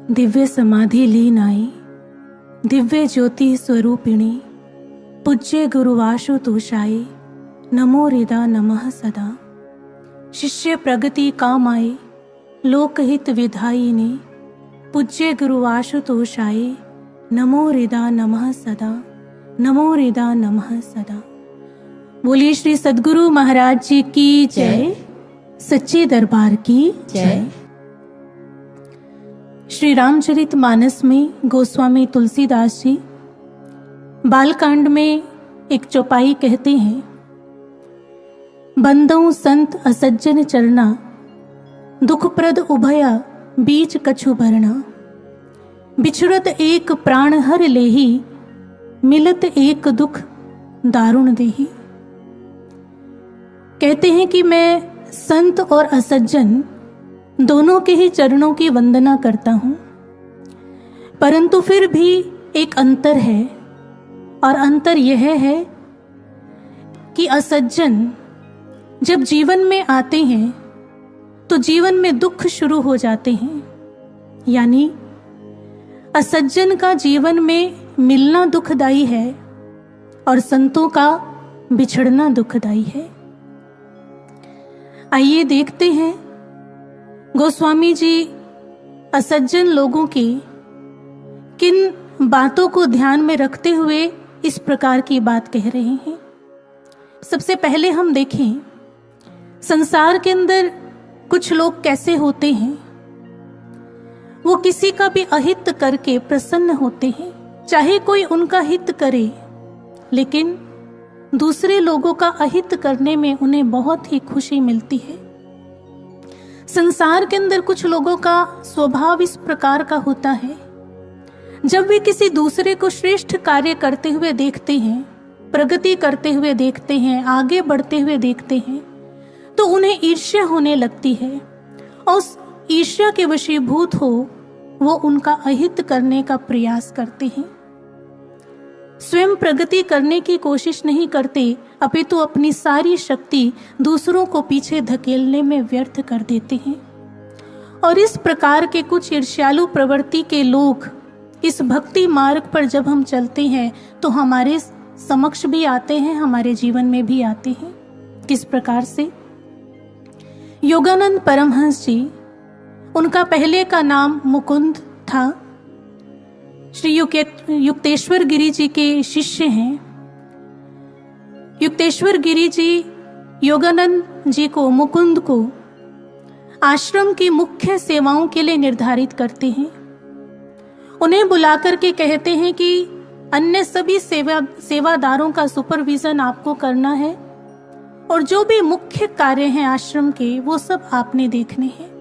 दिव्य समाधि लीन आई, दिव्य ज्योति स्वरूपिणी, पूज्य गुरुवाशुतोषाय नमो हृदा नमः सदा। शिष्य प्रगति काम आए, लोकहित विधायिनी, पूज्य गुरुवाशुतोषाय नमो हृदा नमः सदा, नमो हृदा नमः सदा। बोलिए श्री सद्गुरु महाराज जी की जय, सच्चे दरबार की जय। श्री रामचरित मानस में गोस्वामी तुलसीदास जी बालकांड में एक चौपाई कहते हैं, बंदौ संत असज्जन चरना, दुखप्रद उभया बीच कछु भरना। बिछुड़त एक प्राण हर लेही, मिलत एक दुख दारुण देही। कहते हैं कि मैं संत और असज्जन दोनों के ही चरणों की वंदना करता हूं, परंतु फिर भी एक अंतर है, और अंतर यह है कि असज्जन जब जीवन में आते हैं तो जीवन में दुख शुरू हो जाते हैं। यानी असज्जन का जीवन में मिलना दुखदाई है और संतों का बिछड़ना दुखदाई है। आइए देखते हैं गोस्वामी जी असज्जन लोगों की किन बातों को ध्यान में रखते हुए इस प्रकार की बात कह रहे हैं। सबसे पहले हम देखें संसार के अंदर कुछ लोग कैसे होते हैं। वो किसी का भी अहित करके प्रसन्न होते हैं, चाहे कोई उनका हित करे, लेकिन दूसरे लोगों का अहित करने में उन्हें बहुत ही खुशी मिलती है। संसार के अंदर कुछ लोगों का स्वभाव इस प्रकार का होता है, जब वे किसी दूसरे को श्रेष्ठ कार्य करते हुए देखते हैं, प्रगति करते हुए देखते हैं, आगे बढ़ते हुए देखते हैं, तो उन्हें ईर्ष्या होने लगती है और उस ईर्ष्या के वशीभूत हो वो उनका अहित करने का प्रयास करते हैं। स्वयं प्रगति करने की कोशिश नहीं करते, अपितु अपनी सारी शक्ति दूसरों को पीछे धकेलने में व्यर्थ कर देते हैं। और इस प्रकार के कुछ ईर्ष्यालु प्रवृत्ति के लोग इस भक्ति मार्ग पर जब हम चलते हैं तो हमारे समक्ष भी आते हैं, हमारे जीवन में भी आते हैं। किस प्रकार से? योगानंद परमहंस जी, उनका पहले का नाम मुकुंद था, श्री युक्तेश्वर गिरी जी के शिष्य हैं। युक्तेश्वर गिरी जी योगानंद जी को, मुकुंद को आश्रम की मुख्य सेवाओं के लिए निर्धारित करते हैं। उन्हें बुलाकर के कहते हैं कि अन्य सभी सेवादारों का सुपरविजन आपको करना है और जो भी मुख्य कार्य हैं आश्रम के वो सब आपने देखने हैं।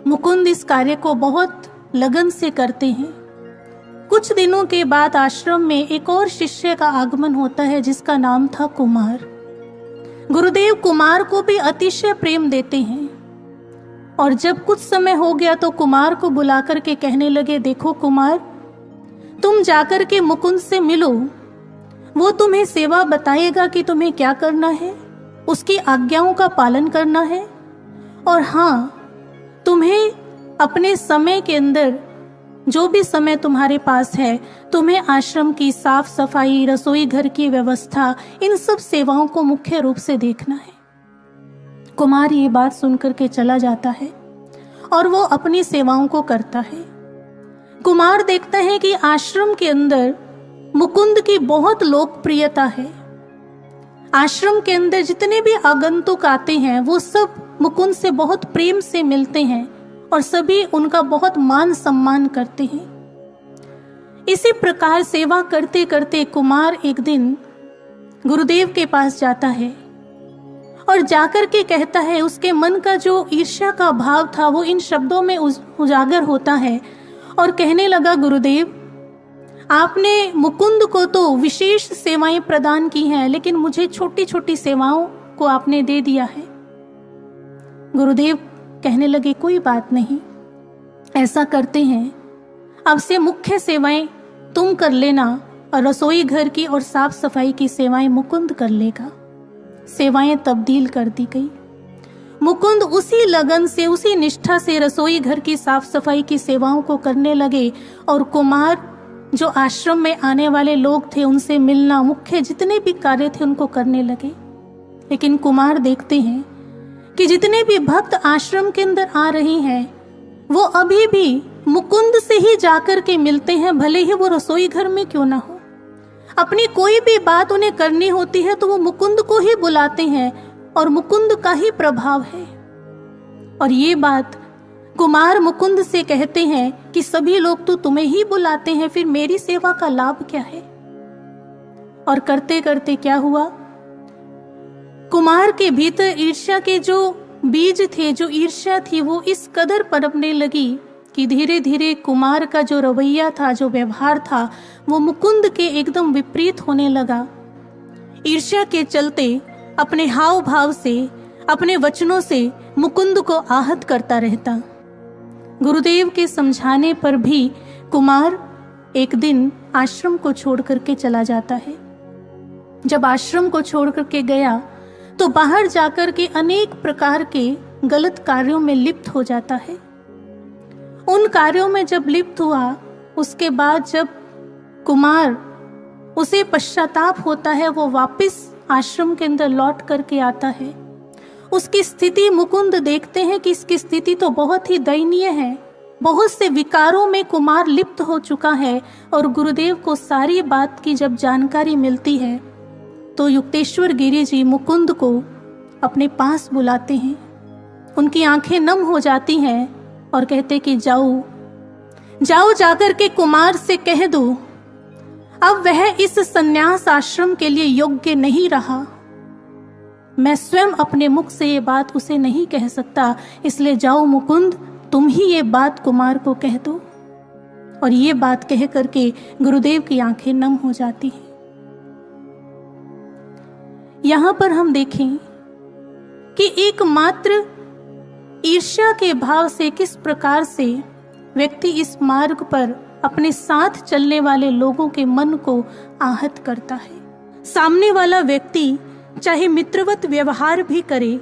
मुकुंद इस कार्य को बहुत लगन से करते हैं। कुछ दिनों के बाद आश्रम में एक और शिष्य का आगमन होता है जिसका नाम था कुमार। गुरुदेव कुमार को भी अतिशय प्रेम देते हैं और जब कुछ समय हो गया तो कुमार को बुलाकर के कहने लगे, देखो कुमार, तुम जाकर के मुकुंद से मिलो, वो तुम्हें सेवा बताएगा कि तुम्हें क्या करना है, उसकी आज्ञाओं का पालन करना है, और हाँ, तुम्हें अपने समय के अंदर जो भी समय तुम्हारे पास है, तुम्हें आश्रम की साफ सफाई, रसोई घर की व्यवस्था, इन सब सेवाओं को मुख्य रूप से देखना है। कुमार ये बात सुनकर के चला जाता है और वो अपनी सेवाओं को करता है। कुमार देखता है कि आश्रम के अंदर मुकुंद की बहुत लोकप्रियता है। आश्रम के अंदर जितने भी आगंतुक आते हैं वो सब मुकुंद से बहुत प्रेम से मिलते हैं और सभी उनका बहुत मान सम्मान करते हैं। इसी प्रकार सेवा करते करते कुमार एक दिन गुरुदेव के पास जाता है और जाकर के कहता है, उसके मन का जो ईर्ष्या का भाव था वो इन शब्दों में उजागर होता है और कहने लगा, गुरुदेव, आपने मुकुंद को तो विशेष सेवाएं प्रदान की हैं, लेकिन मुझे छोटी छोटी सेवाओं को आपने दे दिया है। गुरुदेव कहने लगे, कोई बात नहीं, ऐसा करते हैं, अब से मुख्य सेवाएं तुम कर लेना और रसोई घर की और साफ सफाई की सेवाएं मुकुंद कर लेगा। सेवाएं तब्दील कर दी गई। मुकुंद उसी लगन से, उसी निष्ठा से रसोई घर की साफ सफाई की सेवाओं को करने लगे और कुमार जो आश्रम में आने वाले लोग थे उनसे मिलना, मुख्य जितने भी कार्य थे उनको करने लगे। लेकिन कुमार देखते हैं कि जितने भी भक्त आश्रम के अंदर आ रहे हैं वो अभी भी मुकुंद से ही जाकर के मिलते हैं, भले ही वो रसोई घर में क्यों ना हो। अपनी कोई भी बात उन्हें करनी होती है तो वो मुकुंद को ही बुलाते हैं और मुकुंद का ही प्रभाव है। और ये बात कुमार मुकुंद से कहते हैं कि सभी लोग तो तुम्हें ही बुलाते हैं, फिर मेरी सेवा का लाभ क्या है। और करते करते क्या हुआ, कुमार के भीतर ईर्ष्या के जो बीज थे, जो ईर्ष्या थी, वो इस कदर पनपने लगी कि धीरे धीरे कुमार का जो रवैया था, जो व्यवहार था, वो मुकुंद के एकदम विपरीत होने लगा। ईर्ष्या के चलते अपने हाव भाव से, अपने वचनों से मुकुंद को आहत करता रहता। गुरुदेव के समझाने पर भी कुमार एक दिन आश्रम को छोड़ करके चला जाता है। जब आश्रम को छोड़ करके गया तो बाहर जाकर के अनेक प्रकार के गलत कार्यों में लिप्त हो जाता है। उन कार्यों में जब लिप्त हुआ, उसके बाद जब कुमार उसे पश्चाताप होता है, वो वापस आश्रम के अंदर लौट करके आता है। उसकी स्थिति मुकुंद देखते हैं कि इसकी स्थिति तो बहुत ही दयनीय है, बहुत से विकारों में कुमार लिप्त हो चुका है। और गुरुदेव को सारी बात की जब जानकारी मिलती है तो युक्तेश्वर गिरी जी मुकुंद को अपने पास बुलाते हैं। उनकी आंखें नम हो जाती हैं और कहते कि जाओ जाओ, जाकर के कुमार से कह दो अब वह इस संन्यास आश्रम के लिए योग्य नहीं रहा। मैं स्वयं अपने मुख से ये बात उसे नहीं कह सकता, इसलिए जाओ मुकुंद, तुम ही ये बात कुमार को कह दो। और ये बात कह करके गुरुदेव की आंखें नम हो जाती हैं। यहां पर हम देखें कि एकमात्र ईर्ष्या के भाव से किस प्रकार से व्यक्ति इस मार्ग पर अपने साथ चलने वाले लोगों के मन को आहत करता है। सामने वाला व्यक्ति चाहे मित्रवत व्यवहार भी करे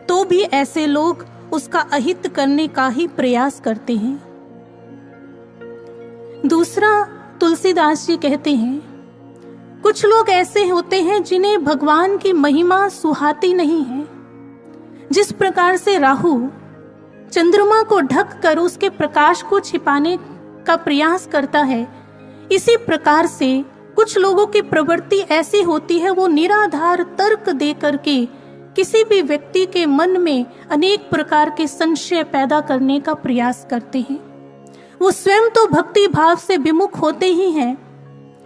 तो भी ऐसे लोग उसका अहित करने का ही प्रयास करते हैं। दूसरा, तुलसीदास जी कहते हैं कुछ लोग ऐसे होते हैं जिन्हें भगवान की महिमा सुहाती नहीं है। जिस प्रकार से राहु चंद्रमा को ढक कर उसके प्रकाश को छिपाने का प्रयास करता है, इसी प्रकार से कुछ लोगों की प्रवृत्ति ऐसी होती है, वो निराधार तर्क दे करके किसी भी व्यक्ति के मन में अनेक प्रकार के संशय पैदा करने का प्रयास करते हैं। वो स्वयं तो भक्ति भाव से विमुख होते ही हैं,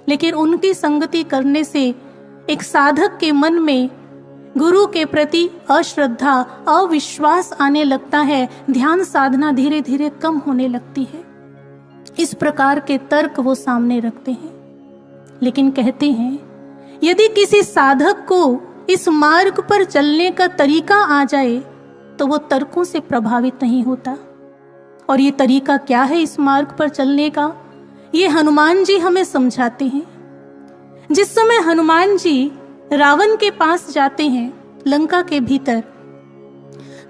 लेकिन उनकी संगति करने से एक साधक के मन में गुरु के प्रति अश्रद्धा, अविश्वास आने लगता है, ध्यान साधना धीरे धीरे कम होने लगती है। इस प्रकार के तर्क वो सामने रखते हैं। लेकिन कहते हैं यदि किसी साधक को इस मार्ग पर चलने का तरीका आ जाए तो वो तर्कों से प्रभावित नहीं होता। और ये तरीका क्या है इस मार्ग पर चलने का, ये हनुमान जी हमें समझाते हैं। जिस समय हनुमान जी रावण के पास जाते हैं लंका के भीतर,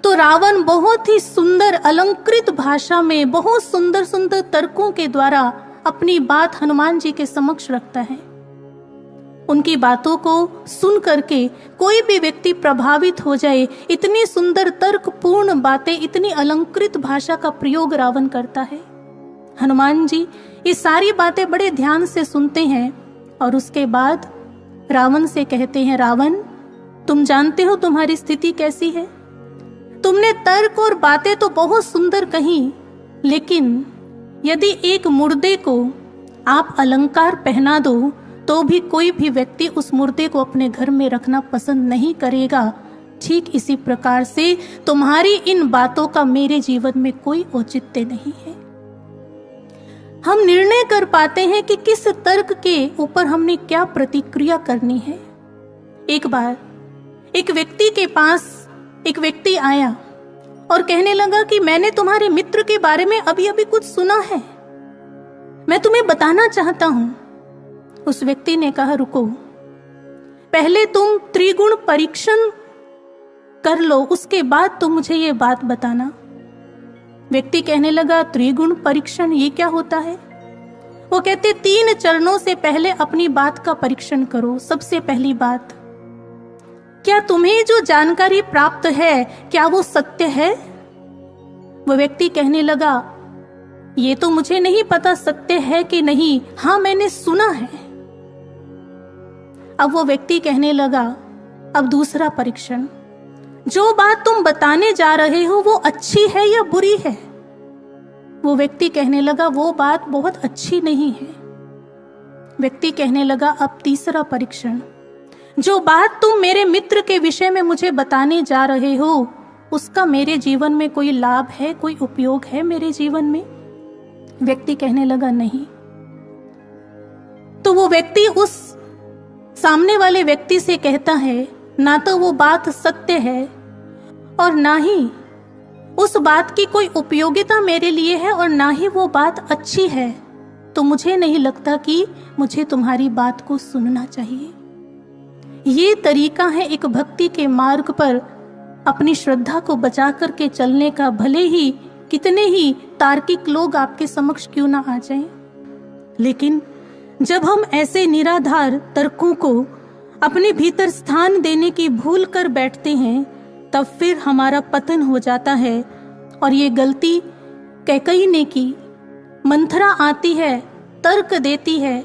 तो रावण बहुत ही सुंदर अलंकृत भाषा में बहुत सुंदर सुंदर तर्कों के द्वारा अपनी बात हनुमान जी के समक्ष रखता है। उनकी बातों को सुन करके कोई भी व्यक्ति प्रभावित हो जाए, इतनी सुंदर तर्कपूर्ण बातें, इतनी अलंकृत भाषा का प्रयोग रावण करता है। हनुमान जी ये सारी बातें बड़े ध्यान से सुनते हैं और उसके बाद रावण से कहते हैं, रावण तुम जानते हो तुम्हारी स्थिति कैसी है। तुमने तर्क और बातें तो बहुत सुंदर कही, लेकिन यदि एक मुर्दे को आप अलंकार पहना दो तो भी कोई भी व्यक्ति उस मुर्दे को अपने घर में रखना पसंद नहीं करेगा। ठीक इसी प्रकार से तुम्हारी इन बातों का मेरे जीवन में कोई औचित्य नहीं है। हम निर्णय कर पाते हैं कि किस तर्क के ऊपर हमने क्या प्रतिक्रिया करनी है। एक बार एक व्यक्ति के पास एक व्यक्ति आया और कहने लगा कि मैंने तुम्हारे मित्र के बारे में अभी अभी कुछ सुना है, मैं तुम्हें बताना चाहता हूं। उस व्यक्ति ने कहा, रुको, पहले तुम त्रिगुण परीक्षण कर लो, उसके बाद तो मुझे ये बात बताना। व्यक्ति कहने लगा, त्रिगुण परीक्षण ये क्या होता है? वो कहते 3 चरणों से पहले अपनी बात का परीक्षण करो। सबसे पहली बात, क्या तुम्हें जो जानकारी प्राप्त है क्या वो सत्य है? वो व्यक्ति कहने लगा, ये तो मुझे नहीं पता सत्य है कि नहीं, हाँ मैंने सुना है। अब वो व्यक्ति कहने लगा, अब दूसरा परीक्षण, जो बात तुम बताने जा रहे हो वो अच्छी है या बुरी है? वो व्यक्ति कहने लगा, वो बात बहुत अच्छी नहीं है। व्यक्ति कहने लगा, अब तीसरा परीक्षण, जो बात तुम मेरे मित्र के विषय में मुझे बताने जा रहे हो उसका मेरे जीवन में कोई लाभ है, कोई उपयोग है मेरे जीवन में? व्यक्ति कहने लगा, नहीं। तो वो व्यक्ति उस सामने वाले व्यक्ति से कहता है, ना तो वो बात सत्य है और ना ही उस बात की कोई उपयोगिता मेरे लिए है और ना ही वो बात अच्छी है, तो मुझे नहीं लगता कि मुझे तुम्हारी बात को सुनना चाहिए। ये तरीका है एक भक्ति के मार्ग पर अपनी श्रद्धा को बचा करके चलने का, भले ही कितने ही तार्किक लोग आपके समक्ष क्यों ना आ जाएं। लेकिन जब हम ऐसे निराधार तर्कों को अपने भीतर स्थान देने की भूल कर बैठते हैं, तब फिर हमारा पतन हो जाता है। और ये गलती कैकई ने की। मंथरा आती है, तर्क देती है।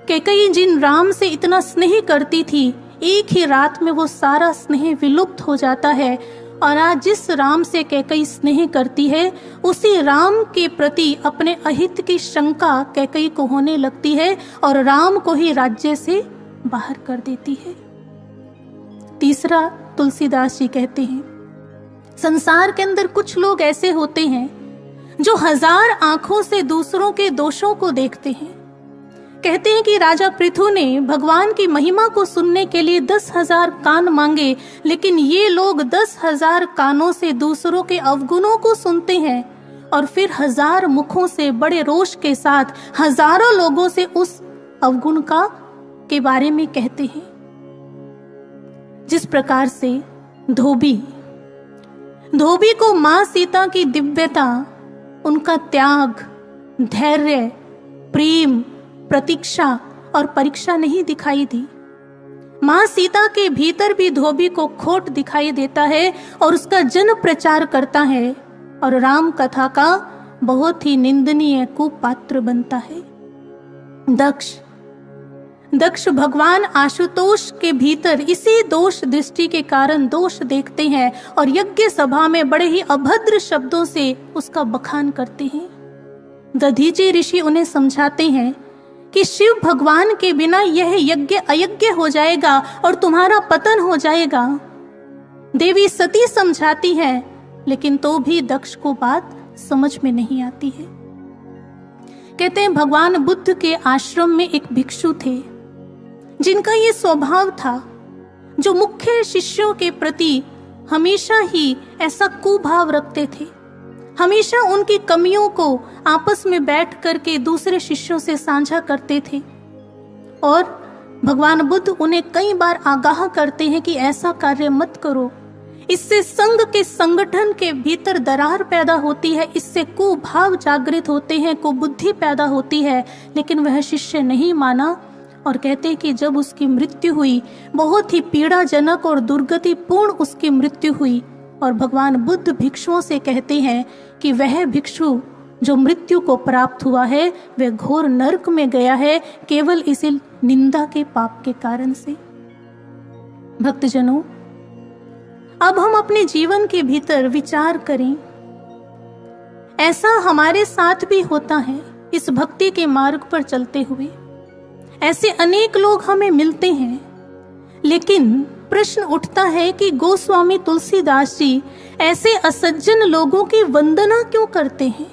कैकई जिन राम से इतना स्नेह करती थी, एक ही रात में वो सारा स्नेह विलुप्त हो जाता है। और आज जिस राम से कैकई स्नेह करती है, उसी राम के प्रति अपने अहित की शंका कैकई को होने लगती है और राम को ही राज्य से बाहर कर देती है। तीसरा, तुलसीदास जी कहते हैं, संसार के अंदर कुछ लोग ऐसे होते हैं जो 1000 आंखों से दूसरों के दोषों को देखते हैं। कहते हैं कि राजा पृथु ने भगवान की महिमा को सुनने के लिए 10,000 कान मांगे, लेकिन ये लोग 10,000 कानों से दूसरों के अवगुणों को सुनते हैं और फिर 1000 मुखों से बड़े रोष के साथ हजारों लोगों से उस अवगुण के बारे में कहते हैं। जिस प्रकार से धोबी को मां सीता की दिव्यता, उनका त्याग, धैर्य, प्रेम, प्रतीक्षा और परीक्षा नहीं दिखाई दी, मां सीता के भीतर भी धोबी को खोट दिखाई देता है और उसका जन प्रचार करता है और राम कथा का बहुत ही निंदनीय कुपात्र बनता है। दक्ष भगवान आशुतोष के भीतर इसी दोष दृष्टि के कारण दोष देखते हैं और यज्ञ सभा में बड़े ही अभद्र शब्दों से उसका बखान करते हैं। दधीचि ऋषि उन्हें समझाते हैं कि शिव भगवान के बिना यह यज्ञ अयज्ञ हो जाएगा और तुम्हारा पतन हो जाएगा। देवी सती समझाती है, लेकिन तो भी दक्ष को बात समझ में नहीं आती है। कहते हैं भगवान बुद्ध के आश्रम में एक भिक्षु थे जिनका ये स्वभाव था, जो मुख्य शिष्यों के प्रति हमेशा ही ऐसा कुभाव रखते थे, हमेशा उनकी कमियों को आपस में बैठ करके दूसरे शिष्यों से साझा करते थे। और भगवान बुद्ध उन्हें कई बार आगाह करते हैं कि ऐसा कार्य मत करो, इससे संघ के संगठन के भीतर दरार पैदा होती है, इससे कुभाव जागृत होते हैं, कुबुद्धि पैदा होती है। लेकिन वह शिष्य नहीं माना और कहते हैं कि जब उसकी मृत्यु हुई, बहुत ही पीड़ाजनक और दुर्गतिपूर्ण उसकी मृत्यु हुई, और भगवान बुद्ध भिक्षुओं से कहते हैं कि वह भिक्षु जो मृत्यु को प्राप्त हुआ है वह घोर नरक में गया है, केवल इसी निंदा के पाप के कारण से। भक्तजनों, अब हम अपने जीवन के भीतर विचार करें, ऐसा हमारे साथ भी होता है। इस भक्ति के मार्ग पर चलते हुए ऐसे अनेक लोग हमें मिलते हैं, लेकिन प्रश्न उठता है कि गोस्वामी तुलसीदास जी ऐसे असज्जन लोगों की वंदना क्यों करते हैं,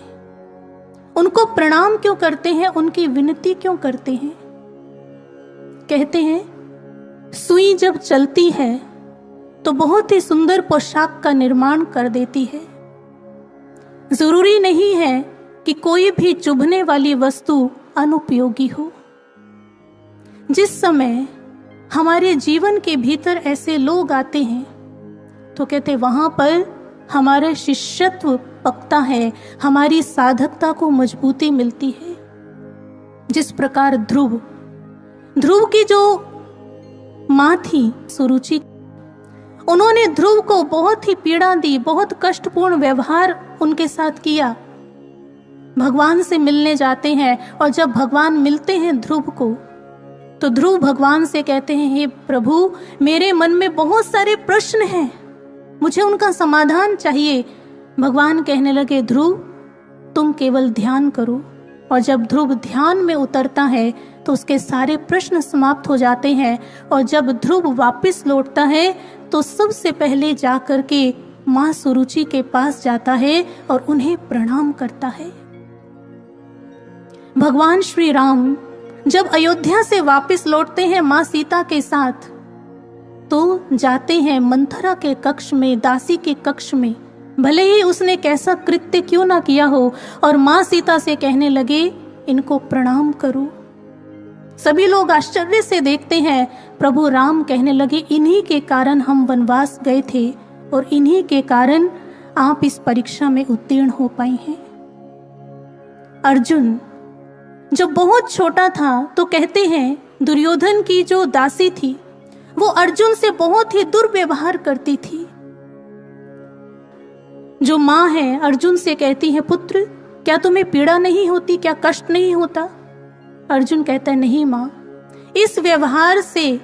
उनको प्रणाम क्यों करते हैं, उनकी विनती क्यों करते हैं। कहते हैं सुई जब चलती है तो बहुत ही सुंदर पोशाक का निर्माण कर देती है। जरूरी नहीं है कि कोई भी चुभने वाली वस्तु अनुपयोगी हो। जिस समय हमारे जीवन के भीतर ऐसे लोग आते हैं तो कहते वहां पर हमारा शिष्यत्व पकता है, हमारी साधकता को मजबूती मिलती है। जिस प्रकार ध्रुव की जो माँ थी सुरुचि, उन्होंने ध्रुव को बहुत ही पीड़ा दी, बहुत कष्टपूर्ण व्यवहार उनके साथ किया। भगवान से मिलने जाते हैं और जब भगवान मिलते हैं ध्रुव को, तो ध्रुव भगवान से कहते हैं, हे प्रभु, मेरे मन में बहुत सारे प्रश्न हैं, मुझे उनका समाधान चाहिए। भगवान कहने लगे, ध्रुव तुम केवल ध्यान करो। और जब ध्रुव ध्यान में उतरता है तो उसके सारे प्रश्न समाप्त हो जाते हैं। और जब ध्रुव वापस लौटता है तो सबसे पहले जाकर के माँ सुरुचि के पास जाता है और उन्हें प्रणाम करता है। भगवान श्री राम जब अयोध्या से वापस लौटते हैं माँ सीता के साथ, तो जाते हैं मंथरा के कक्ष में, दासी के कक्ष में, भले ही उसने कैसा कृत्य क्यों ना किया हो, और माँ सीता से कहने लगे, इनको प्रणाम करो। सभी लोग आश्चर्य से देखते हैं। प्रभु राम कहने लगे, इन्हीं के कारण हम वनवास गए थे और इन्हीं के कारण आप इस परीक्षा में उत्तीर्ण हो पाए हैं। अर्जुन जब बहुत छोटा था तो कहते हैं दुर्योधन की जो दासी थी वो अर्जुन से बहुत ही दुर्व्यवहार करती थी। जो माँ है अर्जुन से कहती है, पुत्र क्या तुम्हें पीड़ा नहीं होती, क्या कष्ट नहीं होता? अर्जुन कहता है, नहीं माँ, इस व्यवहार से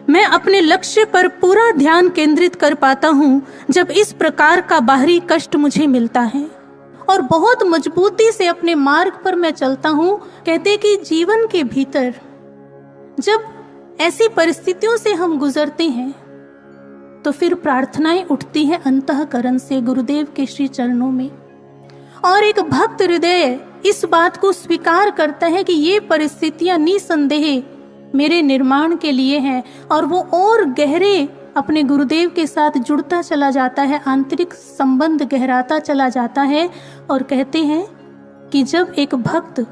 मैं अपने लक्ष्य पर पूरा ध्यान केंद्रित कर पाता हूँ जब इस प्रकार का बाहरी कष्ट मुझे मिलता है, और बहुत मजबूती से अपने मार्ग पर मैं चलता हूँ। कहते कि जीवन के भीतर जब ऐसी परिस्थितियों से हम गुजरते हैं तो फिर प्रार्थनाएं उठती हैं अंतःकरण से गुरुदेव के श्री चरणों में, और एक भक्त हृदय इस बात को स्वीकार करता है कि ये परिस्थितियां निसंदेह मेरे निर्माण के लिए हैं, और वो और गहरे अपने गुरुदेव के साथ जुड़ता चला जाता है, आंतरिक संबंध गहराता चला जाता है। और कहते हैं कि जब एक भक्त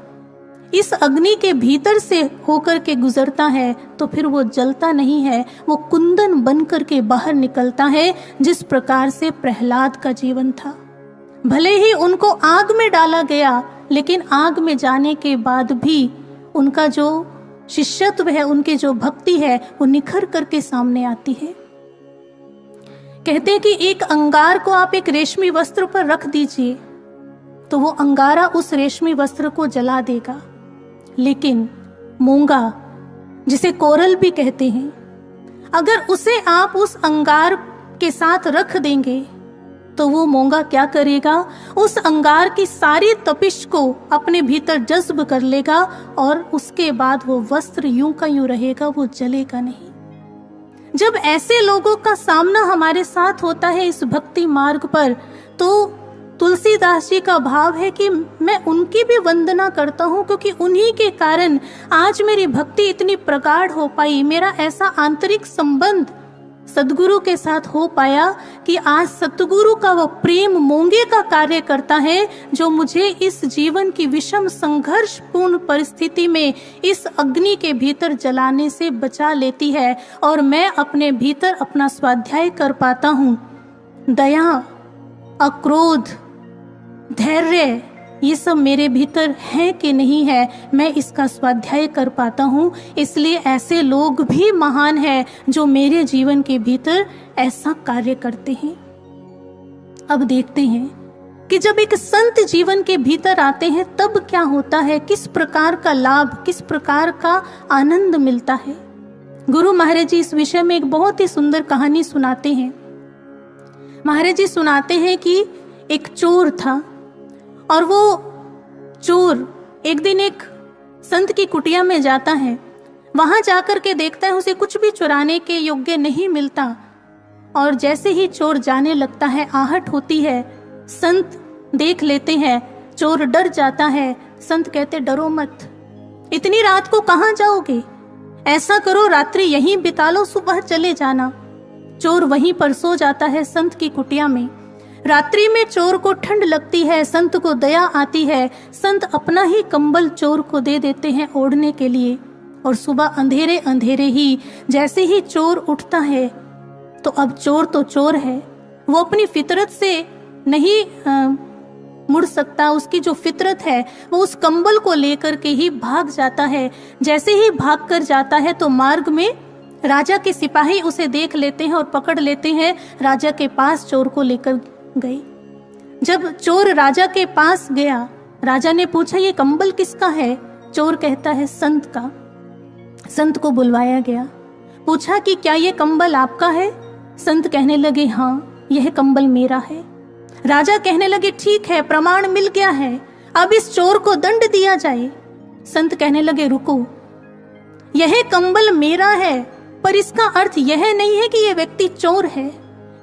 इस अग्नि के भीतर से होकर के गुजरता है तो फिर वो जलता नहीं है, वो कुंदन बन करके बाहर निकलता है। जिस प्रकार से प्रहलाद का जीवन था, भले ही उनको आग में डाला गया, लेकिन आग में जाने के बाद भी उनका जो शिष्यत्व है, उनकी जो भक्ति है, वो निखर करके सामने आती है। कहते हैं कि एक अंगार को आप एक रेशमी वस्त्र पर रख दीजिए तो वो अंगारा उस रेशमी वस्त्र को जला देगा, लेकिन मूंगा, जिसे कोरल भी कहते हैं, अगर उसे आप उस अंगार के साथ रख देंगे तो वो मूंगा क्या करेगा, उस अंगार की सारी तपिश को अपने भीतर जज्ब कर लेगा, और उसके बाद वो वस्त्र यूं का यूं रहेगा, वो जलेगा नहीं। जब ऐसे लोगों का सामना हमारे साथ होता है इस भक्ति मार्ग पर, तो तुलसीदास जी का भाव है कि मैं उनकी भी वंदना करता हूँ, क्योंकि उन्हीं के कारण आज मेरी भक्ति इतनी प्रगाढ़ हो पाई, मेरा ऐसा आंतरिक संबंध सद्गुरु के साथ हो पाया कि आज सतगुरु का वो प्रेम मूंगे का कार्य करता है, जो मुझे इस जीवन की विषम संघर्षपूर्ण परिस्थिति में इस अग्नि के भीतर जलाने से बचा लेती है, और मैं अपने भीतर अपना स्वाध्याय कर पाता हूँ। दया, अक्रोध, धैर्य, ये सब मेरे भीतर है कि नहीं है, मैं इसका स्वाध्याय कर पाता हूँ। इसलिए ऐसे लोग भी महान हैं जो मेरे जीवन के भीतर ऐसा कार्य करते हैं। अब देखते हैं कि जब एक संत जीवन के भीतर आते हैं तब क्या होता है, किस प्रकार का लाभ, किस प्रकार का आनंद मिलता है। गुरु महाराज जी इस विषय में एक बहुत ही सुंदर कहानी सुनाते हैं। महाराज जी सुनाते हैं कि एक चोर था, और वो चोर एक दिन एक संत की कुटिया में जाता है। वहां जाकर के देखता है उसे कुछ भी चुराने के योग्य नहीं मिलता, और जैसे ही चोर जाने लगता है आहट होती है। संत देख लेते हैं, चोर डर जाता है। संत कहते, डरो मत, इतनी रात को कहाँ जाओगे, ऐसा करो रात्रि यहीं बिता लो, सुबह चले जाना। चोर वहीं पर सो जाता है संत की कुटिया में। रात्रि में चोर को ठंड लगती है, संत को दया आती है। संत अपना ही कंबल चोर को दे देते हैं ओढ़ने के लिए, और सुबह अंधेरे अंधेरे ही जैसे ही चोर उठता है, तो अब चोर तो चोर है, वो अपनी फितरत से नहीं मुड़ सकता। उसकी जो फितरत है वो उस कंबल को लेकर के ही भाग जाता है। जैसे ही भाग कर जाता है तो मार्ग में राजा के सिपाही उसे देख लेते हैं और पकड़ लेते हैं। राजा के पास चोर को लेकर गए। जब चोर राजा के पास गया, राजा ने पूछा ये कंबल किसका है? चोर कहता है संत का। संत को बुलवाया गया, पूछा कि क्या ये कंबल आपका है? संत कहने लगे हाँ, यह कंबल मेरा है। राजा कहने लगे ठीक है, प्रमाण मिल गया है, अब इस चोर को दंड दिया जाए। संत कहने लगे रुको, यह कंबल मेरा है, पर इसका अर्थ यह नहीं है कि यह व्यक्ति चोर है।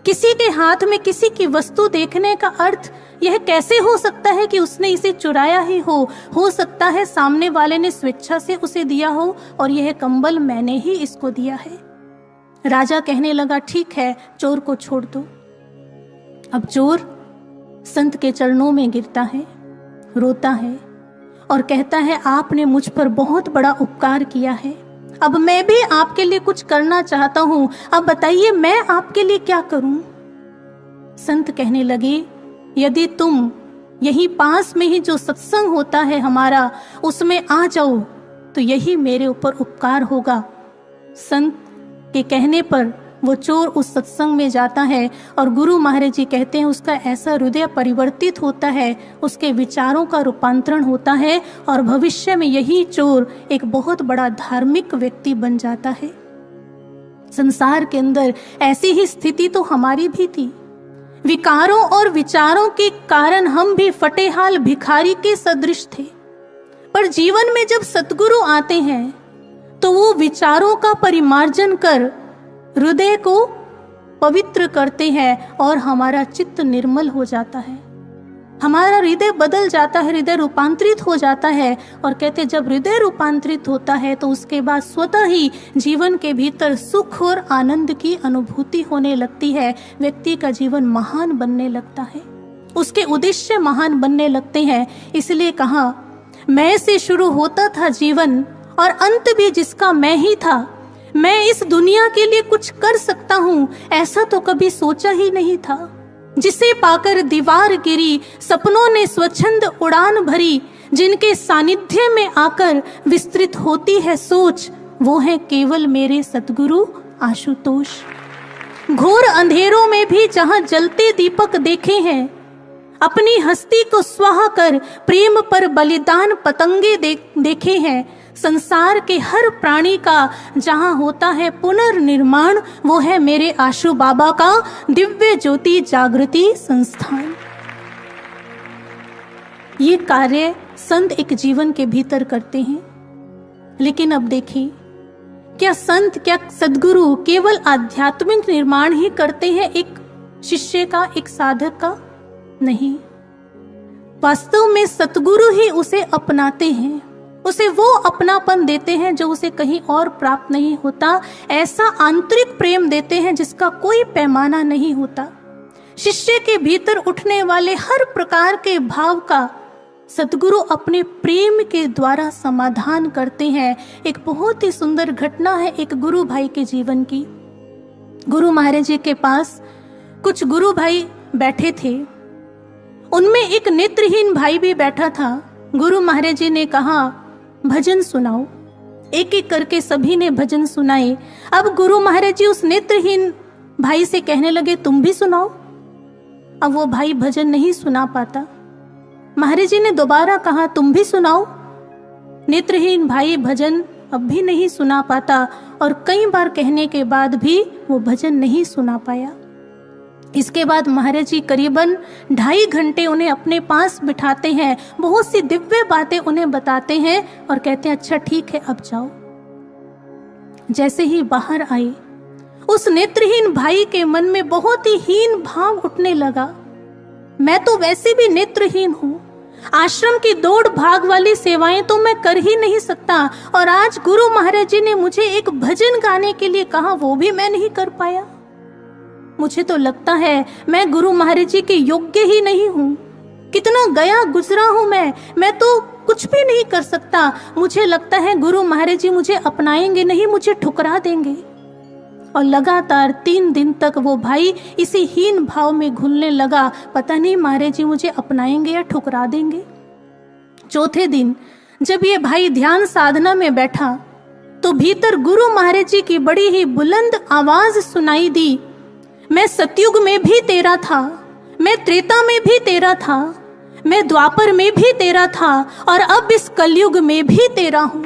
किसी के हाथ में किसी की वस्तु देखने का अर्थ यह कैसे हो सकता है कि उसने इसे चुराया ही हो सकता है सामने वाले ने स्वेच्छा से उसे दिया हो और यह कंबल मैंने ही इसको दिया है। राजा कहने लगा ठीक है, चोर को छोड़ दो। अब चोर संत के चरणों में गिरता है, रोता है और कहता है आपने मुझ पर बहुत बड़ा उपकार किया है, अब मैं भी आपके लिए कुछ करना चाहता हूं, अब बताइए मैं आपके लिए क्या करूं? संत कहने लगे यदि तुम यहीं पास में ही जो सत्संग होता है हमारा, उसमें आ जाओ तो यही मेरे ऊपर उपकार होगा। संत के कहने पर वो चोर उस सत्संग में जाता है और गुरु महाराज जी कहते हैं उसका ऐसा हृदय परिवर्तित होता है, उसके विचारों का रूपांतरण होता है और भविष्य में यही चोर एक बहुत बड़ा धार्मिक व्यक्ति बन जाता है। संसार के अंदर ऐसी ही स्थिति तो हमारी भी थी। विकारों और विचारों के कारण हम भी फटेहाल भिखारी के सदृश थे, पर जीवन में जब सतगुरु आते हैं तो वो विचारों का परिमार्जन कर हृदय को पवित्र करते हैं और हमारा चित्त निर्मल हो जाता है, हमारा हृदय बदल जाता है, हृदय रूपांतरित हो जाता है। और कहते जब हृदय रूपांतरित होता है तो उसके बाद स्वतः ही जीवन के भीतर सुख और आनंद की अनुभूति होने लगती है। व्यक्ति का जीवन महान बनने लगता है, उसके उद्देश्य महान बनने लगते हैं। इसलिए कहा मैं से शुरू होता था जीवन और अंत भी जिसका मैं ही था। मैं इस दुनिया के लिए कुछ कर सकता हूँ ऐसा तो कभी सोचा ही नहीं था। जिसे पाकर दीवार गिरी, सपनों ने स्वच्छंद उड़ान भरी, जिनके सानिध्य में आकर विस्तृत होती है सोच, वो है केवल मेरे सतगुरु आशुतोष। घोर अंधेरों में भी जहाँ जलते दीपक देखे हैं, अपनी हस्ती को स्वाहा कर प्रेम पर बलिदान पतंगे देखे हैं। संसार के हर प्राणी का जहां होता है पुनर्निर्माण, वो है मेरे आशु बाबा का दिव्य ज्योति जागृति संस्थान। ये कार्य संत एक जीवन के भीतर करते हैं। लेकिन अब देखिए, क्या संत, क्या सद्गुरु केवल आध्यात्मिक निर्माण ही करते हैं एक शिष्य का, एक साधक का? नहीं, वास्तव में सतगुरु ही उसे अपनाते हैं, उसे वो अपनापन देते हैं जो उसे कहीं और प्राप्त नहीं होता। ऐसा आंतरिक प्रेम देते हैं जिसका कोई पैमाना नहीं होता। शिष्य के भीतर उठने वाले हर प्रकार के भाव का सतगुरु अपने प्रेम के द्वारा समाधान करते हैं। एक बहुत ही सुंदर घटना है एक गुरु भाई के जीवन की। गुरु महाराज जी के पास कुछ गुरु भाई बैठे थे, उनमें एक नेत्रहीन भाई भी बैठा था। गुरु महाराज जी ने कहा भजन सुनाओ। एक एक करके सभी ने भजन सुनाए। अब गुरु महाराज जी उस नेत्रहीन भाई से कहने लगे तुम भी सुनाओ। अब वो भाई भजन नहीं सुना पाता। महाराज जी ने दोबारा कहा तुम भी सुनाओ। नेत्रहीन भाई भजन अब भी नहीं सुना पाता और कई बार कहने के बाद भी वो भजन नहीं सुना पाया। इसके बाद महाराज जी करीबन 2.5 घंटे उन्हें अपने पास बिठाते हैं, बहुत सी दिव्य बातें उन्हें बताते हैं और कहते हैं अच्छा ठीक है अब जाओ। जैसे ही बाहर आए, उस नेत्रहीन भाई के मन में बहुत ही हीन भाव उठने लगा। मैं तो वैसे भी नेत्रहीन हूं, आश्रम की दौड़ भाग वाली सेवाएं तो मैं कर ही नहीं सकता, और आज गुरु महाराज जी ने मुझे एक भजन गाने के लिए कहा, वो भी मैं नहीं कर पाया। मुझे तो लगता है मैं गुरु महाराज जी के योग्य ही नहीं हूँ। कितना गया गुजरा हूँ मैं तो कुछ भी नहीं कर सकता। मुझे लगता है गुरु महाराज जी मुझे अपनाएंगे नहीं, मुझे ठुकरा देंगे। और लगातार 3 दिन तक वो भाई इसी हीन भाव में घुलने लगा, पता नहीं महाराज जी मुझे अपनाएंगे या ठुकरा देंगे। चौथे दिन जब ये भाई ध्यान साधना में बैठा तो भीतर गुरु महाराज जी की बड़ी ही बुलंद आवाज सुनाई दी, मैं सतयुग में भी तेरा था, मैं त्रेता में भी तेरा था, मैं द्वापर में भी तेरा था और अब इस कलयुग में भी तेरा हूं।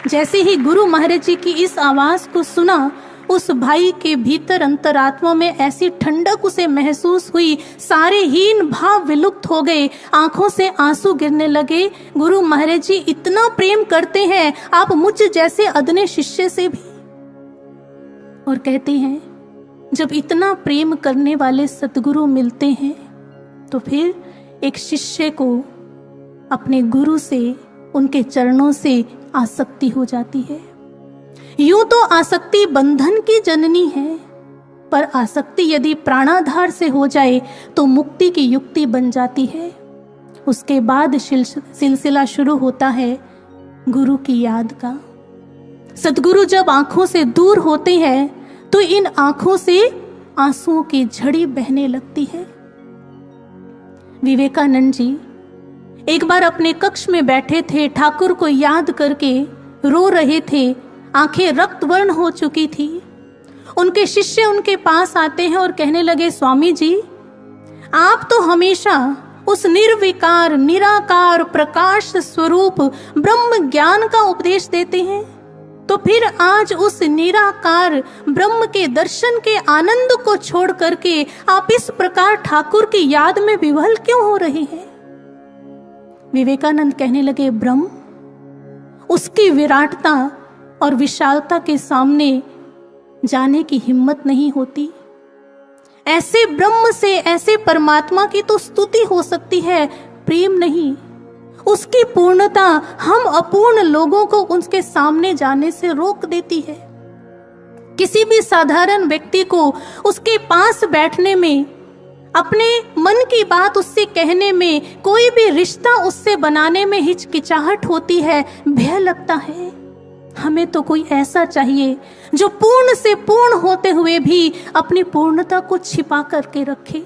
जैसे ही गुरु महाराज जी की इस आवाज को सुना, उस भाई के भीतर अंतरात्मा में ऐसी ठंडक उसे महसूस हुई, सारे हीन भाव विलुप्त हो गए, आंखों से आंसू गिरने लगे। गुरु महाराज जी इतना प्रेम करते हैं आप मुझ जैसे अदने शिष्य से भी। और कहते हैं जब इतना प्रेम करने वाले सतगुरु मिलते हैं तो फिर एक शिष्य को अपने गुरु से, उनके चरणों से आसक्ति हो जाती है। यूं तो आसक्ति बंधन की जननी है, पर आसक्ति यदि प्राणाधार से हो जाए तो मुक्ति की युक्ति बन जाती है। उसके बाद सिलसिला शुरू होता है गुरु की याद का। सतगुरु जब आंखों से दूर होते हैं तो इन आंखों से आंसुओं की झड़ी बहने लगती है। विवेकानंद जी एक बार अपने कक्ष में बैठे थे, ठाकुर को याद करके रो रहे थे, आंखें रक्तवर्ण हो चुकी थी। उनके शिष्य उनके पास आते हैं और कहने लगे, स्वामी जी आप तो हमेशा उस निर्विकार निराकार प्रकाश स्वरूप ब्रह्म ज्ञान का उपदेश देते हैं, तो फिर आज उस निराकार ब्रह्म के दर्शन के आनंद को छोड़ करके आप इस प्रकार ठाकुर की याद में विह्वल क्यों हो रहे हैं? विवेकानंद कहने लगे, ब्रह्म उसकी विराटता और विशालता के सामने जाने की हिम्मत नहीं होती। ऐसे ब्रह्म से, ऐसे परमात्मा की तो स्तुति हो सकती है, प्रेम नहीं। उसकी पूर्णता हम अपूर्ण लोगों को उसके सामने जाने से रोक देती है। किसी भी साधारण व्यक्ति को उसके पास बैठने में, अपने मन की बात उससे कहने में, कोई भी रिश्ता उससे बनाने में हिचकिचाहट होती है, भय लगता है। हमें तो कोई ऐसा चाहिए जो पूर्ण से पूर्ण होते हुए भी अपनी पूर्णता को छिपा करके रखे,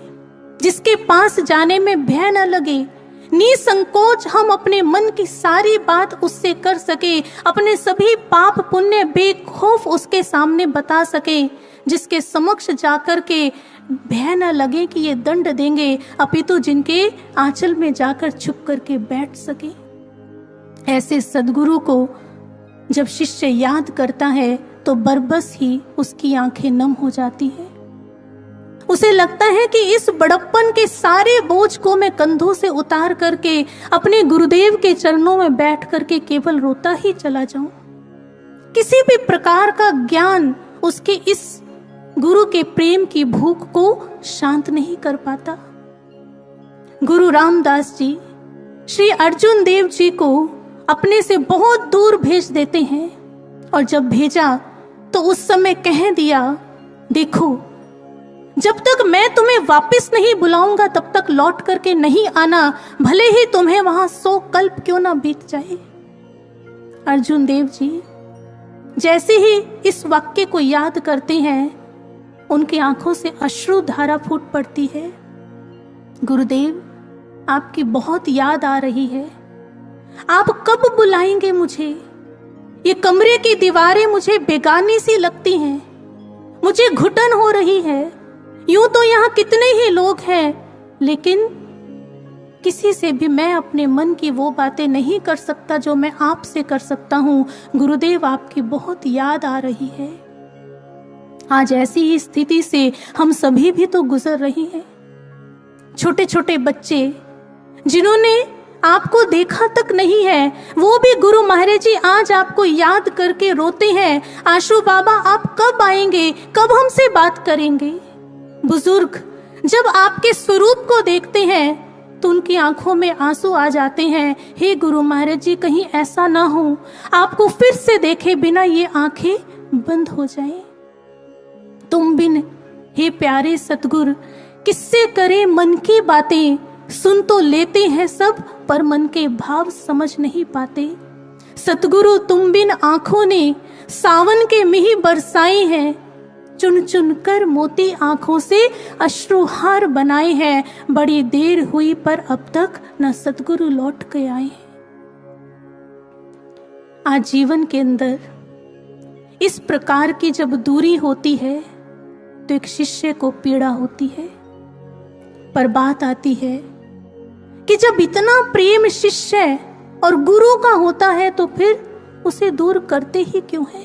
जिसके पास जाने में भय न लगे, निसंकोच हम अपने मन की सारी बात उससे कर सके, अपने सभी पाप पुण्य बेखौफ उसके सामने बता सके, जिसके समक्ष जाकर के भय न लगे कि ये दंड देंगे, अपितु जिनके आंचल में जाकर छुप करके बैठ सके। ऐसे सद्गुरु को जब शिष्य याद करता है तो बरबस ही उसकी आंखें नम हो जाती है। उसे लगता है कि इस बड़प्पन के सारे बोझ को मैं कंधों से उतार करके अपने गुरुदेव के चरणों में बैठ करके केवल रोता ही चला जाऊं। किसी भी प्रकार का ज्ञान उसके इस गुरु के प्रेम की भूख को शांत नहीं कर पाता। गुरु रामदास जी श्री अर्जुन देव जी को अपने से बहुत दूर भेज देते हैं, और जब भेजा तो उस समय कह दिया, देखो जब तक मैं तुम्हें वापस नहीं बुलाऊंगा तब तक लौट करके नहीं आना, भले ही तुम्हें वहां 100 कल्प क्यों ना बीत जाए। अर्जुन देव जी जैसे ही इस वाक्य को याद करते हैं, उनकी आंखों से अश्रु धारा फूट पड़ती है। गुरुदेव आपकी बहुत याद आ रही है, आप कब बुलाएंगे मुझे? ये कमरे की दीवारें मुझे बेगानी सी लगती हैं, मुझे घुटन हो रही है। यूं तो यहाँ कितने ही लोग हैं, लेकिन किसी से भी मैं अपने मन की वो बातें नहीं कर सकता जो मैं आपसे कर सकता हूँ। गुरुदेव आपकी बहुत याद आ रही है। आज ऐसी ही स्थिति से हम सभी भी तो गुजर रही हैं। छोटे छोटे बच्चे जिन्होंने आपको देखा तक नहीं है, वो भी गुरु महाराज जी आज आपको याद करके रोते हैं, आशु बाबा आप कब आएंगे, कब हमसे बात करेंगे। बुजुर्ग जब आपके स्वरूप को देखते हैं तो उनकी आंखों में आंसू आ जाते हैं। हे गुरु महाराज जी कहीं ऐसा ना हो आपको फिर से देखे बिना ये आंखें बंद हो जाएं। तुम बिन हे प्यारे सतगुरु किससे करे मन की बातें, सुन तो लेते हैं सब पर मन के भाव समझ नहीं पाते। सतगुरु तुम बिन आंखों ने सावन के मिही बरसाए हैं, चुन चुन कर मोती आंखों से अश्रुहार बनाए हैं। बड़ी देर हुई पर अब तक न सतगुरु लौट के आए। आज जीवन के अंदर इस प्रकार की जब दूरी होती है तो एक शिष्य को पीड़ा होती है। पर बात आती है कि जब इतना प्रेम शिष्य और गुरु का होता है तो फिर उसे दूर करते ही क्यों है।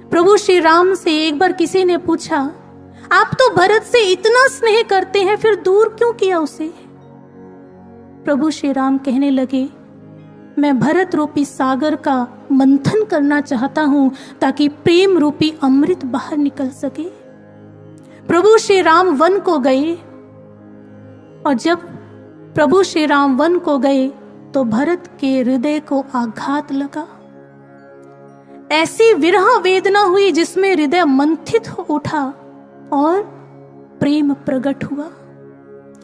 प्रभु श्री राम से एक बार किसी ने पूछा, आप तो भरत से इतना स्नेह करते हैं, फिर दूर क्यों किया उसे। प्रभु श्री राम कहने लगे, मैं भरत रूपी सागर का मंथन करना चाहता हूं ताकि प्रेम रूपी अमृत बाहर निकल सके। प्रभु श्री राम वन को गए और जब प्रभु श्री राम वन को गए तो भरत के हृदय को आघात लगा। ऐसी विरह वेदना हुई जिसमें हृदय मंथित हो उठा और प्रेम प्रकट हुआ।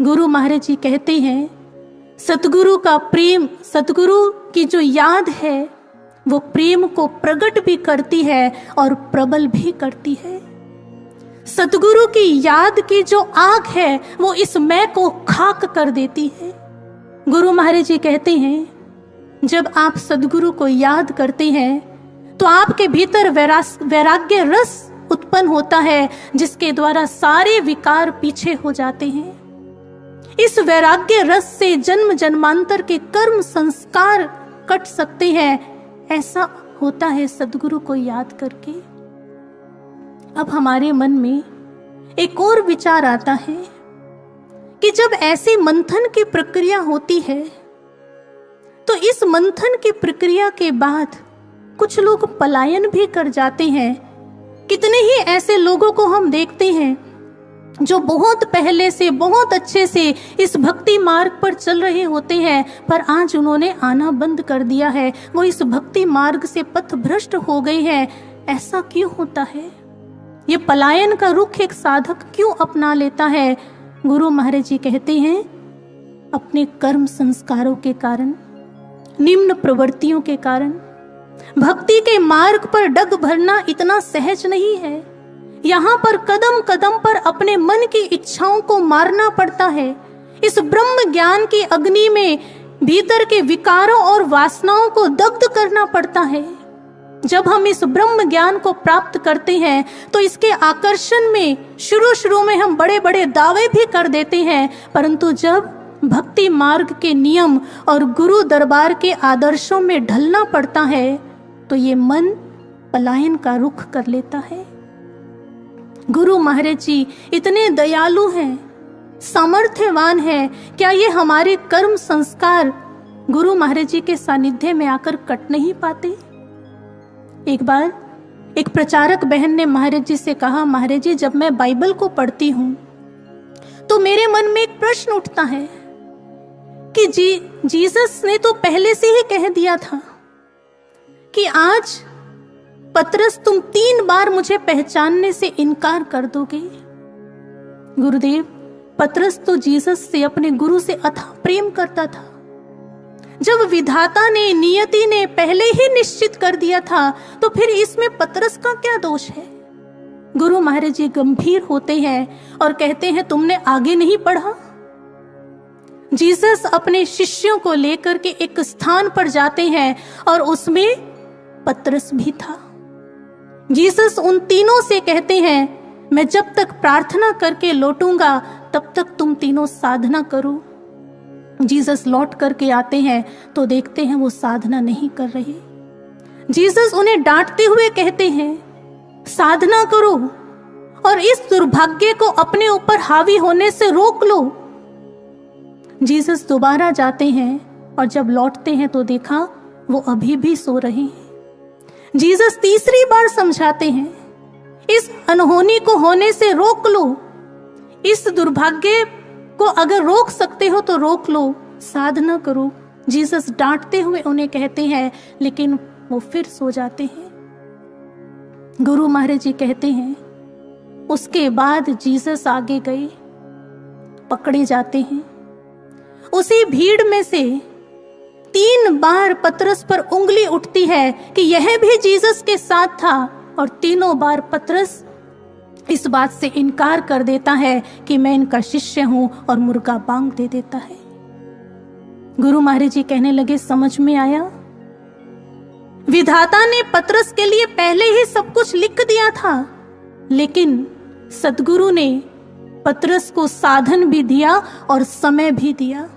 गुरु महाराज जी कहते हैं, सतगुरु का प्रेम, सतगुरु की जो याद है वो प्रेम को प्रकट भी करती है और प्रबल भी करती है। सतगुरु की याद की जो आग है वो इस मैं को खाक कर देती है। गुरु महाराज जी कहते हैं, जब आप सतगुरु को याद करते हैं तो आपके भीतर वैराग्य रस उत्पन्न होता है जिसके द्वारा सारे विकार पीछे हो जाते हैं। इस वैराग्य रस से जन्म जन्मांतर के कर्म संस्कार कट सकते हैं। ऐसा होता है सद्गुरु को याद करके। अब हमारे मन में एक और विचार आता है कि जब ऐसी मंथन की प्रक्रिया होती है तो इस मंथन की प्रक्रिया के बाद कुछ लोग पलायन भी कर जाते हैं। कितने ही ऐसे लोगों को हम देखते हैं जो बहुत पहले से बहुत अच्छे से इस भक्ति मार्ग पर चल रहे होते हैं, पर आज उन्होंने आना बंद कर दिया है। वो इस भक्ति मार्ग से पथ भ्रष्ट हो गए हैं। ऐसा क्यों होता है? ये पलायन का रुख एक साधक क्यों अपना लेता है? गुरु महाराज जी कहते हैं, अपने कर्म संस्कारों के कारण, निम्न प्रवृत्तियों के कारण। भक्ति के मार्ग पर डग भरना इतना सहज नहीं है। यहाँ पर कदम कदम पर अपने मन की इच्छाओं को मारना पड़ता है। इस ब्रह्म ज्ञान की अग्नि में भीतर के विकारों और वासनाओं को दग्ध करना पड़ता है। जब हम इस ब्रह्म ज्ञान को प्राप्त करते हैं तो इसके आकर्षण में शुरू में हम बड़े बड़े दावे भी कर देते हैं, परंतु जब भक्ति मार्ग के नियम और गुरु दरबार के आदर्शों में ढलना पड़ता है तो ये मन पलायन का रुख कर लेता है। गुरु महाराज जी इतने दयालु हैं, सामर्थ्यवान हैं, क्या ये हमारे कर्म संस्कार गुरु महाराज जी के सानिध्य में आकर कट नहीं पाते? एक बार एक प्रचारक बहन ने महाराज जी से कहा, महाराज जी जब मैं बाइबल को पढ़ती हूं तो मेरे मन में एक प्रश्न उठता है कि जीसस ने तो पहले से ही कह दिया था कि आज पतरस तुम 3 बार मुझे पहचानने से इनकार कर दोगे। गुरुदेव, पतरस तो जीसस से, अपने गुरु से अथाह प्रेम करता था। जब विधाता ने, नियति ने पहले ही निश्चित कर दिया था तो फिर इसमें पतरस का क्या दोष है? गुरु महाराज जी गंभीर होते हैं और कहते हैं, तुमने आगे नहीं पढ़ा? जीसस अपने शिष्यों को लेकर के एक स्थान पर जाते हैं और उसमें पतरस भी था। जीसस उन तीनों से कहते हैं, मैं जब तक प्रार्थना करके लौटूंगा तब तक तुम तीनों साधना करो। जीसस लौट करके आते हैं तो देखते हैं वो साधना नहीं कर रहे। जीसस उन्हें डांटते हुए कहते हैं, साधना करो और इस दुर्भाग्य को अपने ऊपर हावी होने से रोक लो। जीसस दोबारा जाते हैं और जब लौटते हैं तो देखा वो अभी भी सो रहे हैं। जीसस तीसरी बार समझाते हैं, इस अनहोनी को होने से रोक लो। इस दुर्भाग्य को अगर रोक सकते हो तो रोक लो, साधना करो। जीसस डांटते हुए उन्हें कहते हैं, लेकिन वो फिर सो जाते हैं। गुरु महाराज जी कहते हैं, उसके बाद जीसस आगे गए, पकड़े जाते हैं। उसी भीड़ में से 3 बार पतरस पर उंगली उठती है कि यह भी जीसस के साथ था, और तीनों बार पतरस इस बात से इनकार कर देता है कि मैं इनका शिष्य हूं और मुर्गा बांग दे देता है। गुरु महाराज जी कहने लगे, समझ में आया? विधाता ने पतरस के लिए पहले ही सब कुछ लिख दिया था, लेकिन सद्गुरु ने पतरस को साधन भी दिया और समय भी दिया।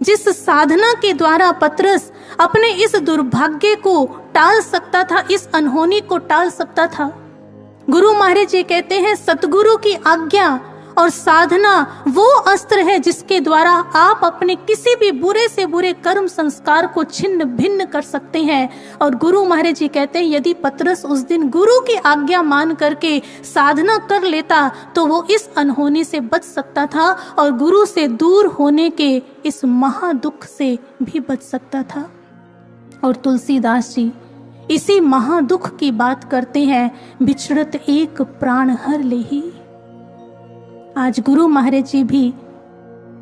जिस साधना के द्वारा पतरस अपने इस दुर्भाग्य को टाल सकता था, इस अनहोनी को टाल सकता था, गुरु महाराज जी कहते हैं सतगुरु की आज्ञा और साधना वो अस्त्र है जिसके द्वारा आप अपने किसी भी बुरे से बुरे कर्म संस्कार को छिन्न भिन्न कर सकते हैं। और गुरु महाराज जी कहते हैं यदि पतरस उस दिन गुरु की आज्ञा मान करके साधना कर लेता तो वो इस अनहोनी से बच सकता था और गुरु से दूर होने के इस महादुख से भी बच सकता था। और तुलसीदास जी इसी महादुख की बात करते हैं, बिछड़त एक प्राण हर लेही। आज गुरु महाराज जी भी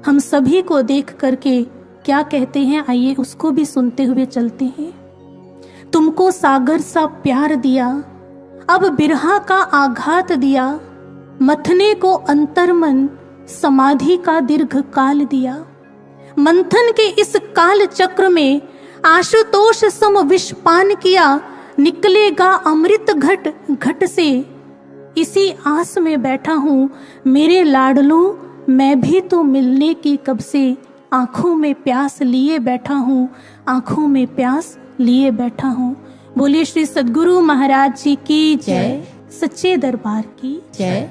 हम सभी को देख करके क्या कहते हैं, आइए उसको भी सुनते हुए चलते हैं। तुमको सागर सा प्यार दिया, अब बिरहा का आघात दिया, मथने को अंतर्मन समाधि का दीर्घ काल दिया। मंथन के इस काल चक्र में आशुतोष सम विषपान किया, निकलेगा अमृत घट घट से। इसी आस में बैठा हूँ मेरे लाडलों, मैं भी तो मिलने की कब से आंखों में प्यास लिए बैठा हूँ, आंखों में प्यास लिए बैठा हूँ। बोलिए श्री सद्गुरु महाराज जी की जय, सच्चे दरबार की जय।